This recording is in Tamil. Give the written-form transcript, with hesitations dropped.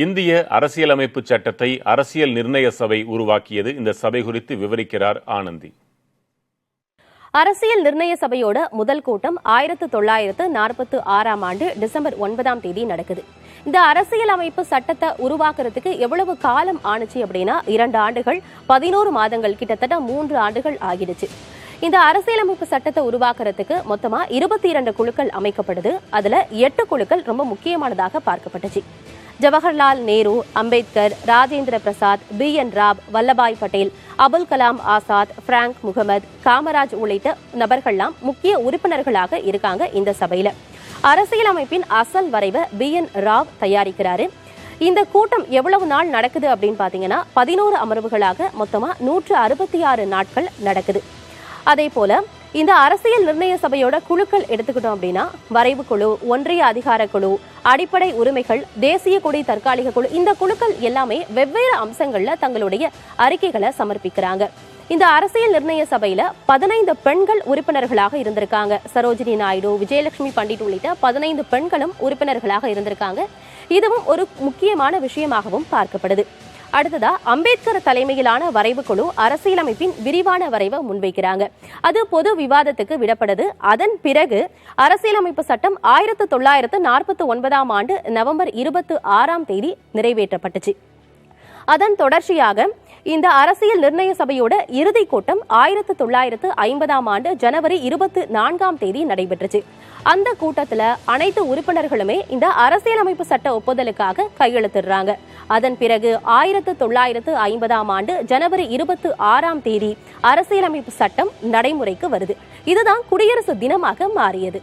இந்திய அரசியலமைப்பு சட்டத்தை அரசியல் நிர்ணய சபை உருவாக்கியது. இந்த சபை குறித்து விவரிக்கிறார் ஆனந்தி. அரசியல் நிர்ணய சபையோட முதல் கூட்டம் 1946ஆம் ஆண்டு டிசம்பர் 9 நடக்குது. இந்த அரசியல் அமைப்பு சட்டத்தை உருவாக்குறதுக்கு எவ்வளவு காலம் ஆணுச்சு அப்படின்னா 2 ஆண்டுகள் 11 மாதங்கள், கிட்டத்தட்ட 3 ஆண்டுகள் ஆகிடுச்சு. இந்த அரசியலமைப்பு சட்டத்தை உருவாக்குறதுக்கு மொத்தமா 22 குழுக்கள் அமைக்கப்படுது. அதுல 8 குழுக்கள் ரொம்ப முக்கியமானதாக பார்க்கப்பட்டுச்சு. ஜவஹர்லால் நேரு, அம்பேத்கர், ராஜேந்திர பிரசாத், BN ராவ், வல்லபாய் பட்டேல், அபுல் கலாம் ஆசாத், பிராங்க் முகமது, காமராஜ் உள்ளிட்ட நபர்கள்லாம் முக்கிய உறுப்பினர்களாக இருக்காங்க. இந்த சபையில அரசியலமைப்பின் அசல் வரைவை BN ராவ் தயாரிக்கிறாரு. இந்த கூட்டம் எவ்வளவு நாள் நடக்குது அப்படின்னு பாத்தீங்கன்னா 11 அமர்வுகளாக மொத்தமா 166 நாட்கள் நடக்குது. அதே போல இந்த அரசியல் நிர்ணய சபையோட குழுக்கள் எடுத்துக்கிட்டோம் அப்படின்னா வரைவு குழு, ஒன்றிய அதிகார குழு, அடிப்படை உரிமைகள், தேசிய கொடி தற்காலிக குழு, இந்த குழுக்கள் எல்லாமே வெவ்வேறு அம்சங்கள்ல தங்களுடைய அறிக்கைகளை சமர்ப்பிக்கிறாங்க. இந்த அரசியல் நிர்ணய சபையில 15 பெண்கள் உறுப்பினர்களாக இருந்திருக்காங்க. சரோஜினி நாயுடு, விஜயலட்சுமி பண்டிட் உள்ளிட்ட 15 பெண்களும் உறுப்பினர்களாக இருந்திருக்காங்க. இதுவும் ஒரு முக்கியமான விஷயமாகவும் பார்க்கப்படுது. அடுத்ததா அம்பேத்கர் தலைமையிலான வரைவு குழு அரசியலமைப்பின் விரிவான வரைவை முன்வைக்கிறாங்க. அது பொது விவாதத்துக்கு விடப்படுது. அதன் பிறகு அரசியலமைப்பு சட்டம் 1949ஆம் ஆண்டு நவம்பர் 26 நிறைவேற்றப்பட்டுச்சு. அதன் தொடர்ச்சியாக இந்த அரசியல் நிர்ணய சபையோட இறுதி கூட்டம் 1950ஆம் ஆண்டு ஜனவரி 24 நடைபெற்றுச்சு. அந்த கூட்டத்துல அனைத்து உறுப்பினர்களுமே இந்த அரசியலமைப்பு சட்ட ஒப்புதலுக்காக கையெழுத்திடுறாங்க. அதன் பிறகு 1950ஆம் ஆண்டு ஜனவரி 26 அரசியலமைப்பு சட்டம் நடைமுறைக்கு வருது. இதுதான் குடியரசு தினமாக மாறியது.